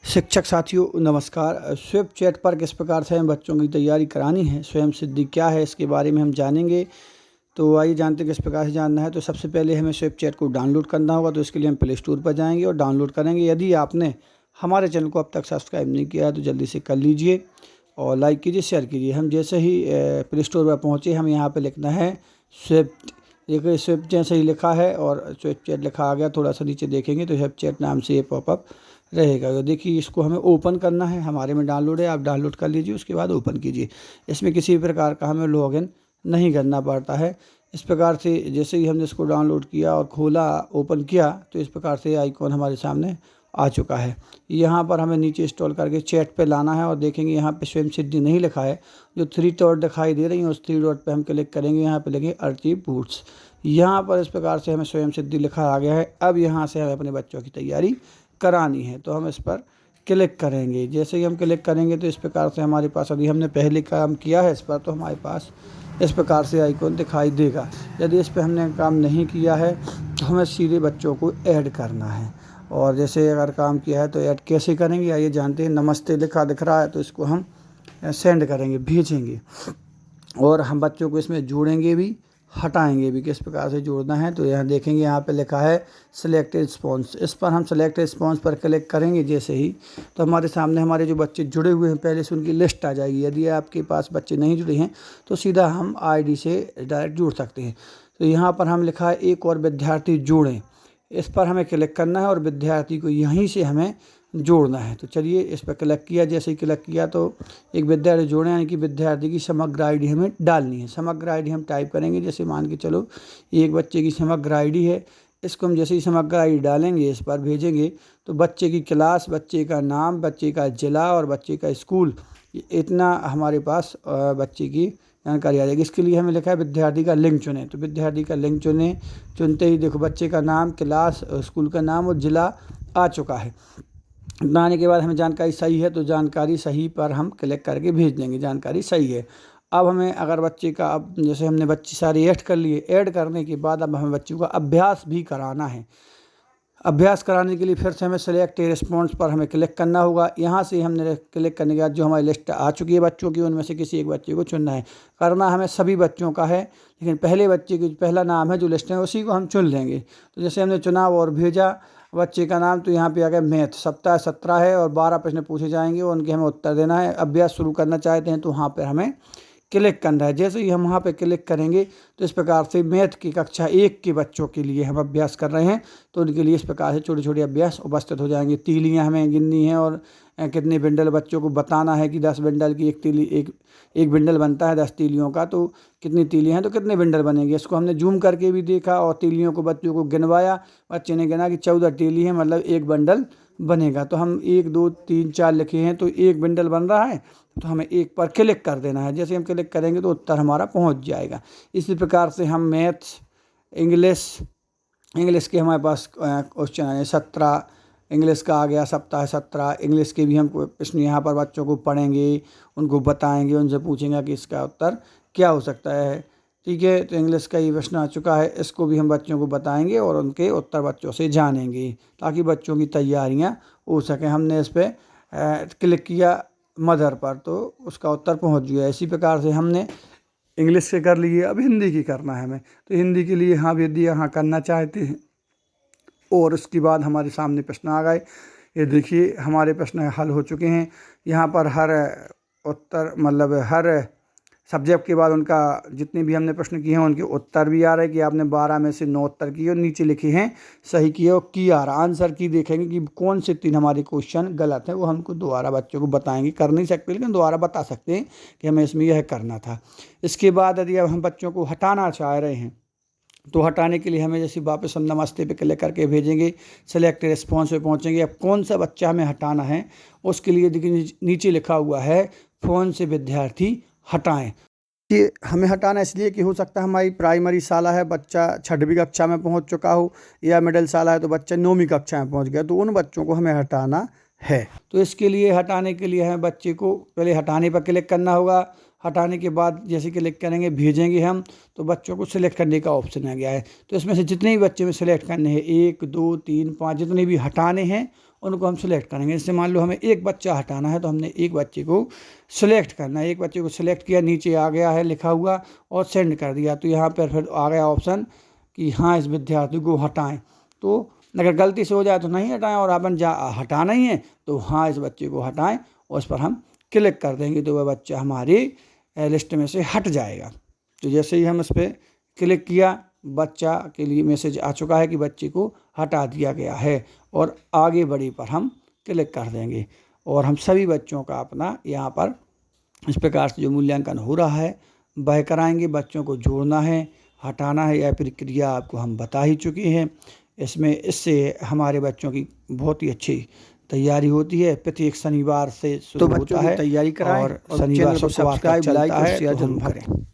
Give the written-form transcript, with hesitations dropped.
शिक्षक साथियों नमस्कार। स्विप चैट पर किस प्रकार से हमें बच्चों की तैयारी करानी है, स्वयं सिद्धि क्या है, इसके बारे में हम जानेंगे। तो आइए जानते हैं किस प्रकार से जानना है। तो सबसे पहले हमें स्विप चैट को डाउनलोड करना होगा। तो इसके लिए हम प्ले स्टोर पर जाएंगे और डाउनलोड करेंगे। यदि आपने हमारे चैनल को अब तक सब्सक्राइब नहीं किया है तो जल्दी से कर लीजिए और लाइक कीजिए, शेयर कीजिए। हम जैसे ही प्ले स्टोर पर पहुँचे, हम यहाँ पर लिखना है स्विप। देखिए स्विप जैसे ही लिखा है और स्विप चैट लिखा आ गया। थोड़ा सा नीचे देखेंगे तो स्विप चैट नाम से ये पॉपअप रहेगा। तो देखिए इसको हमें ओपन करना है। हमारे में डाउनलोड है, आप डाउनलोड कर लीजिए, उसके बाद ओपन कीजिए। इसमें किसी भी प्रकार का हमें लॉगिन नहीं करना पड़ता है। इस प्रकार से जैसे ही हमने इसको डाउनलोड किया और खोला, ओपन किया, तो इस प्रकार से आइकॉन हमारे सामने आ चुका है। यहाँ पर हमें नीचे स्क्रॉल करके चैट पे लाना है और देखेंगे यहाँ पे स्वयं सिद्धि नहीं लिखा है। जो 3 डॉट दिखाई दे रही हैं उस 3 डॉट पे हम क्लिक करेंगे। यहाँ पे लिखेंगे अर्चिव बूट्स। यहाँ पर इस प्रकार से हमें स्वयं सिद्धि लिखा आ गया है। अब यहाँ से हमें अपने बच्चों की तैयारी करानी है, तो हम इस पर क्लिक करेंगे। जैसे ही हम क्लिक करेंगे तो इस प्रकार से हमारे पास, यदि हमने पहले काम किया है इस पर, तो हमारे पास इस प्रकार से आइकॉन दिखाई देगा। यदि इस पर हमने काम नहीं किया है तो हमें सीधे बच्चों को ऐड करना है। और जैसे अगर काम किया है तो ऐड कैसे करेंगे आइए जानते हैं। नमस्ते लिखा दिख रहा है तो इसको हम सेंड करेंगे, भेजेंगे। और हम बच्चों को इसमें जोड़ेंगे भी, हटाएंगे भी। किस प्रकार से जोड़ना है तो यहाँ देखेंगे, यहाँ पे लिखा है सेलेक्ट रिस्पॉन्स। इस पर हम सेलेक्ट रिस्पॉन्स पर क्लिक करेंगे जैसे ही, तो हमारे सामने हमारे जो बच्चे जुड़े हुए हैं पहले से उनकी लिस्ट आ जाएगी। यदि आपके पास बच्चे नहीं जुड़े हैं तो सीधा हम आईडी से डायरेक्ट जुड़ सकते हैं। तो यहाँ पर हम लिखा है एक और विद्यार्थी जोड़ें, इस पर हमें क्लिक करना है और विद्यार्थी को यहीं से हमें जोड़ना है। तो चलिए इस पर क्लिक किया। जैसे ही क्लिक किया तो एक विद्यार्थी जोड़े, यानी कि विद्यार्थी की समग्र आईडी हमें डालनी है। समग्र आईडी हम टाइप करेंगे। जैसे मान के चलो एक बच्चे की समग्र आईडी है, इसको हम जैसे ही समग्र आईडी डालेंगे, इस पर भेजेंगे, तो बच्चे की क्लास, बच्चे का नाम, बच्चे का ज़िला और बच्चे का स्कूल, इतना हमारे पास बच्चे की जानकारी आ जाएगी। इसके लिए हमें लिखा है विद्यार्थी का लिंक चुनें। तो विद्यार्थी का लिंक चुनते ही देखो बच्चे का नाम, क्लास, स्कूल का नाम और ज़िला आ चुका है। आने के बाद हमें जानकारी सही है तो जानकारी सही पर हम क्लिक करके भेज देंगे, जानकारी सही है। अब हमें अगर बच्चे का, अब जैसे हमने बच्चे सारे ऐड कर लिए, ऐड करने के बाद अब हमें बच्चों का अभ्यास भी कराना है। अभ्यास कराने के लिए फिर से हमें सेलेक्ट रिस्पॉन्स पर हमें क्लिक करने होगा। यहाँ से हमने क्लिक करने के बाद जो हमारी लिस्ट आ चुकी है बच्चों की, उनमें से किसी एक बच्चे को चुनना है। करना हमें सभी बच्चों का है, लेकिन पहले बच्चे की पहला नाम है जो लिस्ट में उसी को हम चुन लेंगे। तो जैसे हमने चुना और भेजा बच्चे का नाम, तो यहाँ पे आ गया मैथ। सप्ताह 17 है और 12 प्रश्न पूछे जाएंगे और उनके हमें उत्तर देना है। अभ्यास शुरू करना चाहते हैं तो वहाँ पर हमें क्लिक करना है। जैसे ही हम वहाँ पे क्लिक करेंगे तो इस प्रकार से मैथ की कक्षा 1 के बच्चों के लिए हम अभ्यास कर रहे हैं, तो उनके लिए इस प्रकार से छोटे छोटे अभ्यास उपस्थित हो जाएंगे। तीलियाँ हमें गिननी है और कितने बिंडल बच्चों को बताना है कि 10 बिंडल की एक तीली, एक बिंडल बनता है 10 तीलियों का, तो कितनी तीलियाँ हैं तो कितने बिंडल बनेंगे। इसको हमने जूम करके भी देखा और तीलियों को बच्चों को गिनवाया। बच्चे ने गिना कि 14 तीली है, मतलब एक बंडल बनेगा। तो हम 1 2 3 4 लिखे हैं तो एक बिंडल बन रहा है, तो हमें एक पर क्लिक कर देना है। जैसे हम क्लिक करेंगे तो उत्तर हमारा पहुंच जाएगा। इसी प्रकार से हम मैथ्स, इंग्लिश के हमारे पास क्वेश्चन आए 17, इंग्लिश का आ गया सप्ताह 17। इंग्लिश के भी हम प्रश्न यहाँ पर बच्चों को पढ़ेंगे, उनको बताएंगे, उनसे पूछेंगे कि इसका उत्तर क्या हो सकता है। ठीक है, तो इंग्लिश का ये प्रश्न आ चुका है, इसको भी हम बच्चों को बताएंगे और उनके उत्तर बच्चों से जानेंगे ताकि बच्चों की तैयारियाँ हो सकें। हमने इस पर क्लिक किया मदर पर, तो उसका उत्तर पहुंच गया। इसी प्रकार से हमने इंग्लिश से कर लिए, अब हिंदी की करना है हमें। तो हिंदी के लिए हाँ यदि यहाँ करना चाहते हैं और उसके बाद हमारे सामने प्रश्न आ गए। ये देखिए हमारे प्रश्न हल हो चुके हैं। यहाँ पर हर उत्तर, मतलब हर सब्जेक्ट के बाद उनका जितने भी हमने प्रश्न किए हैं उनके उत्तर भी आ रहे हैं कि आपने 12 में से 9 उत्तर किए और नीचे लिखे हैं सही किए और की आ रहा। आंसर की देखेंगे कि कौन से 3 हमारे क्वेश्चन गलत हैं, वो हमको दोबारा बच्चों को बताएंगे। कर नहीं सकते लेकिन दोबारा बता सकते हैं कि हमें इसमें यह करना था। इसके बाद यदि अब हम बच्चों को हटाना चाह रहे हैं तो हटाने के लिए हमें जैसे वापस हम नमस्ते पे क्लिक करके भेजेंगे, सेलेक्ट रिस्पॉन्स पे पहुंचेंगे। अब कौन सा बच्चा हमें हटाना है उसके लिए देखिए नीचे लिखा हुआ है फ़ोन से विद्यार्थी हटाएं। कि हमें हटाना इसलिए कि हो सकता है हमारी प्राइमरी शाला है, बच्चा 6वीं कक्षा में पहुंच चुका हो, या मिडिल शाला है तो बच्चा 9वीं कक्षा में पहुंच गया, तो उन बच्चों को हमें हटाना है। तो इसके लिए हटाने के लिए हमें बच्चे को पहले हटाने पर क्लिक करना होगा। हटाने के बाद जैसे क्लिक करेंगे भेजेंगे हम, तो बच्चों को सिलेक्ट करने का ऑप्शन आ गया है। तो इसमें से जितने भी बच्चे में सिलेक्ट करने हैं 1 2 3 5 जितने भी हटाने हैं उनको हम सिलेक्ट करेंगे। जैसे मान लो हमें एक बच्चा हटाना है तो हमने एक बच्चे को सिलेक्ट करना है। एक बच्चे को सिलेक्ट किया, नीचे आ गया है लिखा हुआ और सेंड कर दिया, तो यहाँ पर फिर आ गया ऑप्शन कि हाँ इस विद्यार्थी को हटाएं। तो अगर गलती से हो जाए तो नहीं हटाएं, और अपन हटाना ही है तो हाँ इस बच्चे को हटाएं, और उस पर हम क्लिक कर देंगे तो वह बच्चा हमारी लिस्ट में से हट जाएगा। तो जैसे ही हम इस पर क्लिक किया, बच्चा के लिए मैसेज आ चुका है कि बच्चे को हटा दिया गया है, और आगे बढ़ी पर हम क्लिक कर देंगे और हम सभी बच्चों का अपना यहाँ पर इस प्रकार से जो मूल्यांकन हो रहा है वह कराएंगे। बच्चों को जोड़ना है, हटाना है, यह प्रक्रिया आपको हम बता ही चुके हैं। इससे हमारे बच्चों की बहुत ही अच्छी तैयारी होती है। प्रत्येक शनिवार से शुरू होता है, तैयारी कराएं और शनिवार को सब्सक्राइब, लाइक और शेयर जरूर करें।